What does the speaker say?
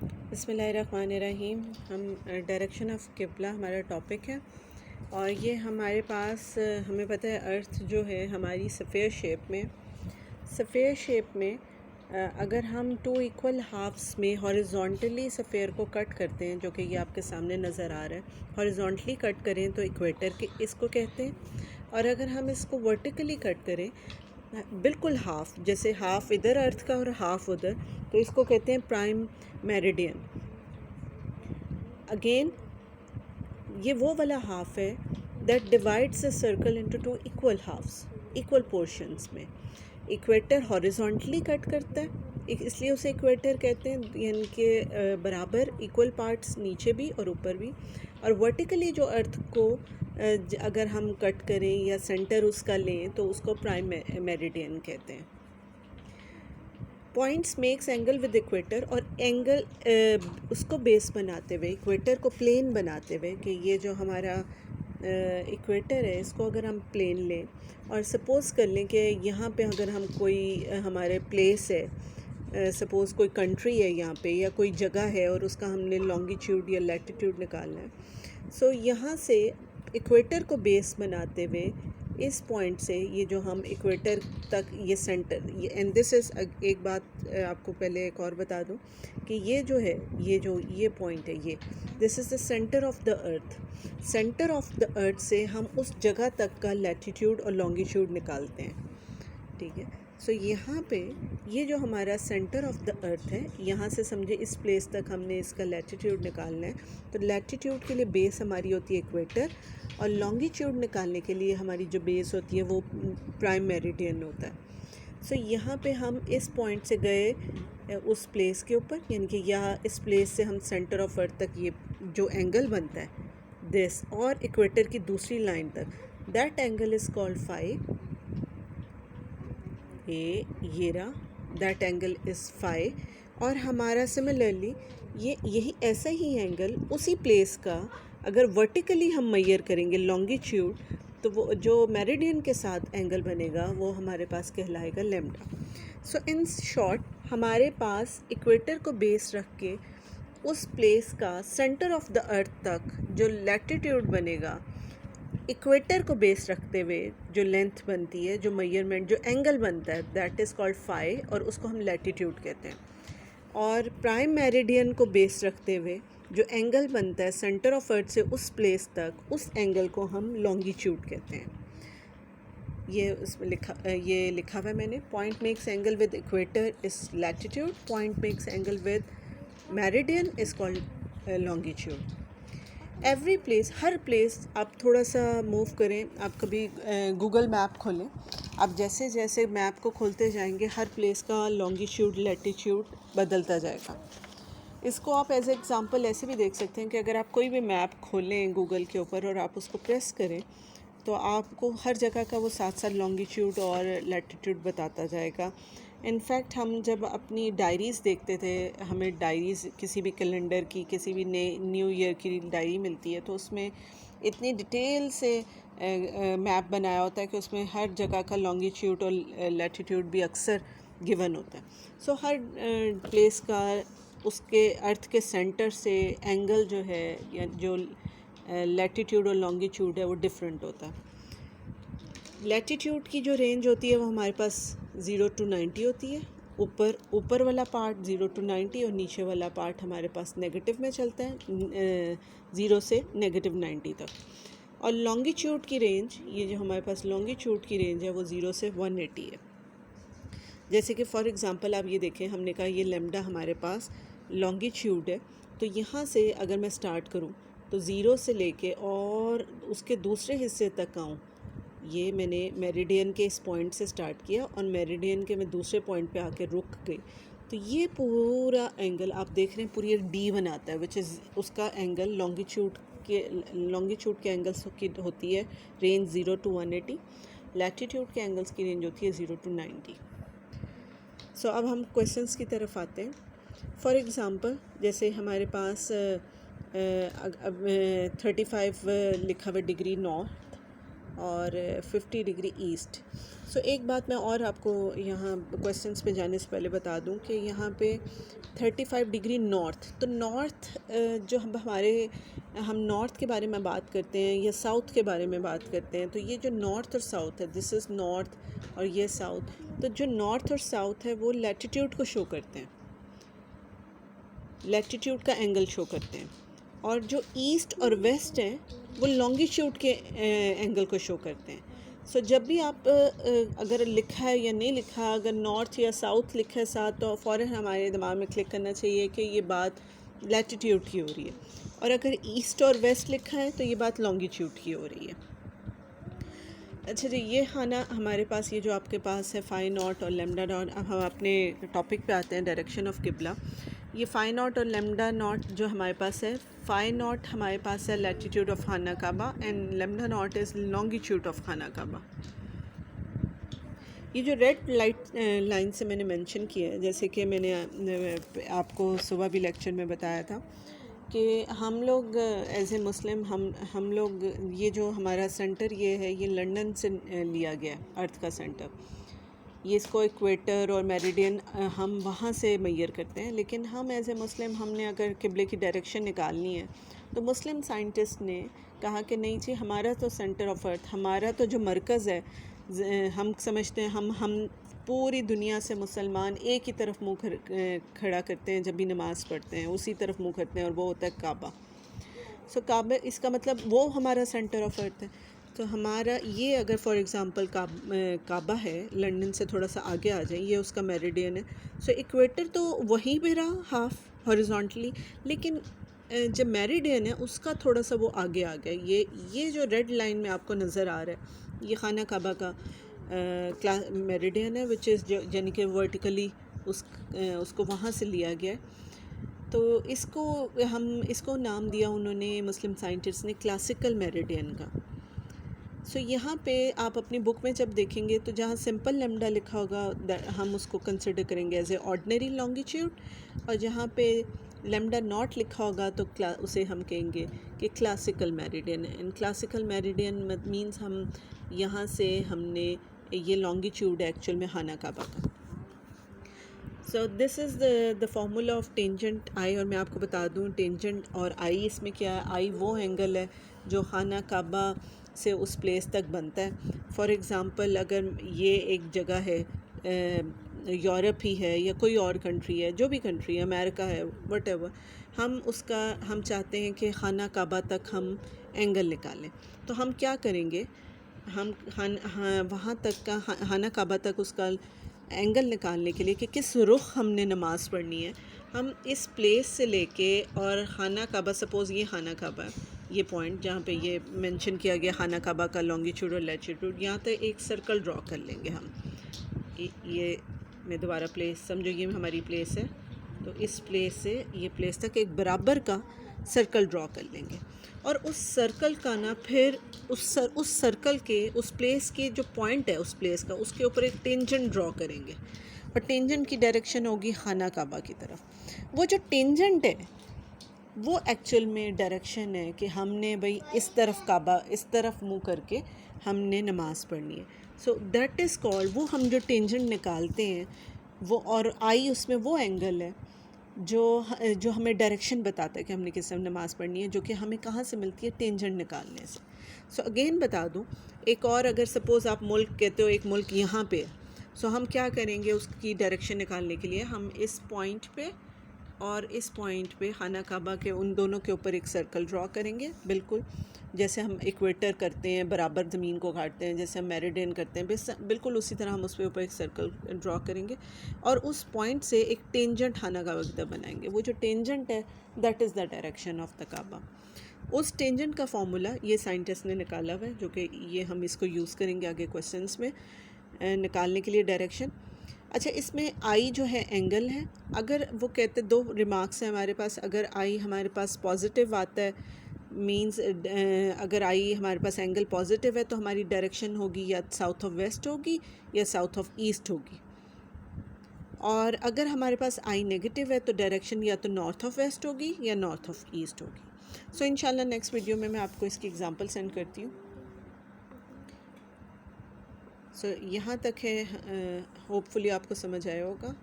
बिस्मिल्लाहिर्रहमानिर्रहीम। हम direction of किबला हमारा टॉपिक है और ये हमारे पास हमें पता है अर्थ जो है हमारी सफ़ेयर शेप में अगर हम टू इक्वल हाफ्स में हॉरिजॉन्टली सफ़ेयर को कट करते हैं, जो कि ये आपके सामने नज़र आ रहा है, हॉरिजॉन्टली कट करें तो इक्वेटर के इसको कहते हैं। और अगर हम इसको वर्टिकली कट करें बिल्कुल हाफ, जैसे हाफ इधर अर्थ का और हाफ उधर, तो इसको कहते हैं प्राइम मेरिडियन। अगेन ये वो वाला हाफ है that divides the circle into two equal halves, equal portions में। इक्वेटर हॉरिजॉन्टली कट करता है, इसलिए उसे इक्वेटर कहते हैं, यानी कि बराबर इक्वल पार्ट्स नीचे भी और ऊपर भी। और वर्टिकली जो अर्थ को अगर हम कट करें या सेंटर उसका लें तो उसको प्राइम मेरिडियन कहते हैं। Points makes angle with equator, और एंगल उसको बेस बनाते हुए, इक्वेटर को प्लेन बनाते हुए, कि ये जो हमारा इक्वेटर है इसको अगर हम प्लेन लें और सपोज़ कर लें कि यहाँ पे अगर हम कोई हमारे प्लेस है, सपोज़ कोई कंट्री है यहाँ पे या कोई जगह है और उसका हमने लॉन्गिट्यूड या लैटिट्यूड निकालना है। सो यहाँ से इक्वेटर को बेस बनाते हुए इस पॉइंट से ये जो हम इक्वेटर तक ये सेंटर, ये एंड दिस इज़, एक बात आपको पहले एक और बता दूं कि ये जो है ये पॉइंट है, ये this is the centre of the earth. Centre of the earth से हम उस जगह तक का लैटिट्यूड और लॉन्गिट्यूड निकालते हैं, ठीक है। सो यहाँ पे ये जो हमारा सेंटर ऑफ द अर्थ है, यहाँ से समझे इस प्लेस तक हमने इसका लैटिट्यूड निकालना है, तो लैटिट्यूड के लिए बेस हमारी होती है इक्वेटर, और लॉन्गिट्यूड निकालने के लिए हमारी जो बेस होती है वो प्राइम मेरिडियन होता है। सो यहाँ पे हम इस पॉइंट से गए उस प्लेस के ऊपर, यानी कि यहाँ इस प्लेस से हम सेंटर ऑफ अर्थ तक ये जो एंगल बनता है दिस, और इक्वेटर की दूसरी लाइन तक, that angle is called phi. ये रहा, दैट एंगल इज़ फाई। और हमारा सिमिलरली यही ऐसा ही एंगल उसी प्लेस का अगर वर्टिकली हम मेजर करेंगे लॉन्गिट्यूड, तो वो जो मेरिडियन के साथ एंगल बनेगा वो हमारे पास कहलाएगा लैम्डा। सो इन शॉर्ट हमारे पास इक्वेटर को बेस रख के उस प्लेस का सेंटर ऑफ द अर्थ तक जो लैटिट्यूड बनेगा, इक्वेटर को बेस रखते हुए जो लेंथ बनती है, जो मेजरमेंट, जो एंगल बनता है, दैट इज़ कॉल्ड फाई, और उसको हम लैटिट्यूड कहते हैं। और प्राइम मेरिडियन को बेस रखते हुए जो एंगल बनता है सेंटर ऑफ अर्थ से उस प्लेस तक, उस एंगल को हम लॉन्गिट्यूड कहते हैं। ये उसमें लिखा हुआ है मैंने, point makes angle with equator is latitude, point makes angle with meridian is called longitude. Every place, her place, आप थोड़ा सा मूव करें, आप कभी गूगल मैप खोलें, आप जैसे जैसे मैप को खोलते जाएंगे हर प्लेस का लॉन्गिट्यूड लैटिट्यूड बदलता जाएगा। इसको आप एज एग्ज़ाम्पल ऐसे भी देख सकते हैं कि अगर आप कोई भी मैप खोलें गूगल के ऊपर और आप उसको प्रेस करें तो आपको हर जगह का वो साथ साथ लॉन्गिट्यूड और लैटिट्यूड बताता जाएगा। इनफैक्ट हम जब अपनी डायरीज़ देखते थे, हमें डायरीज़ किसी भी कैलेंडर की, किसी भी न्यू ईयर की डायरी मिलती है, तो उसमें इतनी डिटेल से मैप बनाया होता है कि उसमें हर जगह का लॉन्गिट्यूड और लैटिट्यूड भी अक्सर गिवन होता है। सो हर प्लेस का उसके अर्थ के सेंटर से एंगल जो है या जो लैटिट्यूड और लॉन्गिट्यूड है वो डिफरेंट होता है। लैटिट्यूड की जो रेंज होती है वो हमारे पास 0 to 90 होती है। ऊपर वाला पार्ट 0 to 90 और नीचे वाला पार्ट हमारे पास नेगेटिव में चलता है, 0 से -90 तक। और लॉन्गिट्यूड की रेंज, ये जो हमारे पास लॉन्गिट्यूड की रेंज है वो 0 से 180 है। जैसे कि फॉर एग्ज़ाम्पल आप ये देखें, हमने कहा ये लैम्डा हमारे पास लॉन्गिट्यूड है, तो यहाँ से अगर मैं स्टार्ट करूँ तो 0 से लेके और उसके दूसरे हिस्से तक आऊँ, ये मैंने मेरिडियन के इस पॉइंट से स्टार्ट किया और मेरिडियन के मैं दूसरे पॉइंट पे आके रुक गई, तो ये पूरा एंगल आप देख रहे हैं पूरी एक डी बनाता है, विच इज़ उसका एंगल लॉन्गिट्यूड के एंगल्स की होती है रेंज 0 to 180, लैटिट्यूड के एंगल्स की रेंज होती है 0 to 90। सो अब हम क्वेश्चंस की तरफ आते हैं। फॉर एग्ज़ाम्पल जैसे हमारे पास 35 लिखा हुआ डिग्री नॉर्थ और 50 डिग्री ईस्ट। सो एक बात मैं और आपको यहाँ क्वेश्चंस पे जाने से पहले बता दूँ कि यहाँ पे 35 डिग्री नॉर्थ, तो नॉर्थ जो हम नॉर्थ के बारे में बात करते हैं या साउथ के बारे में बात करते हैं, तो ये जो नॉर्थ और साउथ है, दिस इज़ नॉर्थ और ये साउथ, तो जो नॉर्थ और साउथ है वो लैटिट्यूड को शो करते हैं, लैटिट्यूड का एंगल शो करते हैं, और जो ईस्ट और वेस्ट हैं वो लॉन्गिट्यूड के एंगल को शो करते हैं। सो जब भी आप अगर लिखा है या नहीं लिखा, अगर नॉर्थ या साउथ लिखा है साथ, तो फ़ौरन हमारे दिमाग में क्लिक करना चाहिए कि ये बात लैटिट्यूड की हो रही है, और अगर ईस्ट और वेस्ट लिखा है तो ये बात लॉन्गिट्यूड की हो रही है। अच्छा जी, ये खाना हमारे पास, ये जो आपके पास है फ़ाई नॉट और लेमडा नॉट। अब हम अपने टॉपिक पे आते हैं, डायरेक्शन ऑफ किबला। ये फ़ाई नॉट और लेमडा नॉट जो हमारे पास है, फ़ाई नॉट हमारे पास है latitude of Khana Kaaba and lambda naught is longitude of Khana Kaaba. ये जो रेड लाइन से मैंने मेंशन किया है, जैसे कि मैंने आपको सुबह भी लेक्चर में बताया था कि हम लोग एज ए मुस्लिम हम लोग, ये जो हमारा सेंटर ये है, ये लंदन से लिया गया है, अर्थ का सेंटर। ये इसको इक्वेटर और मेरिडियन हम वहाँ से मैयर करते हैं, लेकिन हम एज ए मुस्लिम, हमने अगर किबले की डायरेक्शन निकालनी है तो मुस्लिम साइंटिस्ट ने कहा कि नहीं जी, हमारा तो सेंटर ऑफ अर्थ, हमारा तो जो मरकज़ है, हम समझते हैं हम पूरी दुनिया से मुसलमान एक ही तरफ मुँह खड़ा करते हैं जब भी नमाज़ पढ़ते हैं, उसी तरफ मुँह करते हैं, और वो होता है काबा। सो काबा, इसका मतलब वो हमारा सेंटर ऑफ अर्थ है। तो हमारा ये, अगर फॉर एग्ज़ाम्पल काबा है, लंदन से थोड़ा सा आगे आ जाए, ये उसका मेरिडियन है। सो इक्वेटर तो वहीं पे रहा हाफ हॉरिजॉन्टली, लेकिन जब मेरिडियन है उसका थोड़ा सा वो आगे आ गया। ये जो रेड लाइन में आपको नज़र आ रहा है, ये खाना काबा का मेरिडियन है, विच इज़ यानी कि वर्टिकली उसको वहाँ से लिया गया है। तो इसको नाम दिया उन्होंने, मुस्लिम साइंटिस्ट ने, क्लासिकल मेरिडियन का। सो यहाँ पे आप अपनी बुक में जब देखेंगे तो जहाँ सिंपल लेमडा लिखा होगा हम उसको कंसिडर करेंगे एज ए ऑर्डिनरी लॉन्गिट्यूड, और जहाँ पे लेमडा नॉट लिखा होगा तो उसे हम कहेंगे कि classical meridian. And classical meridian means हम यहाँ से हमने ये लॉन्गिट्यूड एक्चुअल में खाना काबा का। So this is the formula of tangent I. और मैं आपको बता दूँ टेंजेंट और आई इसमें क्या है। आई वो एंगल है जो खाना काबा से उस प्लेस तक बनता है। फॉर एग्ज़ाम्पल, अगर ये एक जगह है, यूरोप ही है या कोई और कंट्री है, जो भी कंट्री है, अमेरिका है, वटेवर, हम चाहते हैं कि खाना काबा तक हम एंगल निकालें, तो हम क्या करेंगे, हम वहाँ तक का खाना काबा तक उसका एंगल निकालने के लिए कि किस रुख हमने नमाज़ पढ़नी है, हम इस प्लेस से लेके और खाना काबा, सपोज़ ये खाना काबा है, ये पॉइंट जहाँ पे ये मेंशन किया गया खाना काबा का लॉन्गिट्यूड और लैटिट्यूड, यहाँ तक एक सर्कल ड्रॉ कर लेंगे हम। ये मैं दोबारा प्लेस समझो, ये हमारी प्लेस है, तो इस प्लेस से ये प्लेस तक एक बराबर का सर्कल ड्रॉ कर लेंगे, और उस सर्कल का ना फिर उस सर्कल के, उस प्लेस के जो पॉइंट है उस प्लेस का, उसके ऊपर एक टेंजेंट ड्रॉ करेंगे, और टेंजेंट की डायरेक्शन होगी खाना काबा की तरफ। वो जो टेंजेंट है वो एक्चुअल में डायरेक्शन है कि हमने भाई इस तरफ काबा, इस तरफ मुँह करके हमने नमाज़ पढ़नी है। सो दैट इज़ कॉल्ड, वो हम जो टेंजेंट निकालते हैं वो, और आई उसमें वो एंगल है जो हमें डायरेक्शन बताता है कि हमने किस समय नमाज़ पढ़नी है, जो कि हमें कहाँ से मिलती है, टेंजेंट निकालने से। सो अगेन बता दूँ, एक और, अगर सपोज़ आप मुल्क कहते हो, एक मुल्क यहाँ पे, सो हम क्या करेंगे उसकी डायरेक्शन निकालने के लिए, हम इस पॉइंट पे और इस पॉइंट पे खाना काबा के उन दोनों के ऊपर एक सर्कल ड्रॉ करेंगे, बिल्कुल जैसे हम इक्वेटर करते हैं, बराबर ज़मीन को काटते हैं, जैसे हम मेरिडियन करते हैं, बिल्कुल उसी तरह हम उस पे ऊपर एक सर्कल ड्रॉ करेंगे, और उस पॉइंट से एक टेंजेंट खाना काबा की तरफ बनाएंगे। वो जो टेंजेंट है that is the direction of the Kaaba. उस टेंजेंट का फार्मूला ये साइंटिस्ट ने निकाला हुआ है, जो कि ये हम इसको यूज़ करेंगे आगे क्वेश्चंस में निकालने के लिए डायरेक्शन। अच्छा, इसमें आई जो है एंगल है। अगर वो कहते, दो रिमार्क्स हैं हमारे पास, अगर आई हमारे पास पॉजिटिव आता है, मींस अगर आई हमारे पास एंगल पॉजिटिव है तो हमारी डायरेक्शन होगी या साउथ ऑफ वेस्ट होगी या साउथ ऑफ ईस्ट होगी, और अगर हमारे पास आई नेगेटिव है तो डायरेक्शन या तो नॉर्थ ऑफ वेस्ट होगी या नॉर्थ ऑफ ईस्ट होगी। सो इंशाल्लाह नेक्स्ट वीडियो में मैं आपको इसकी एग्जांपल सेंड करती हूँ। सो यहाँ तक है, होपफुली आपको समझ आया होगा।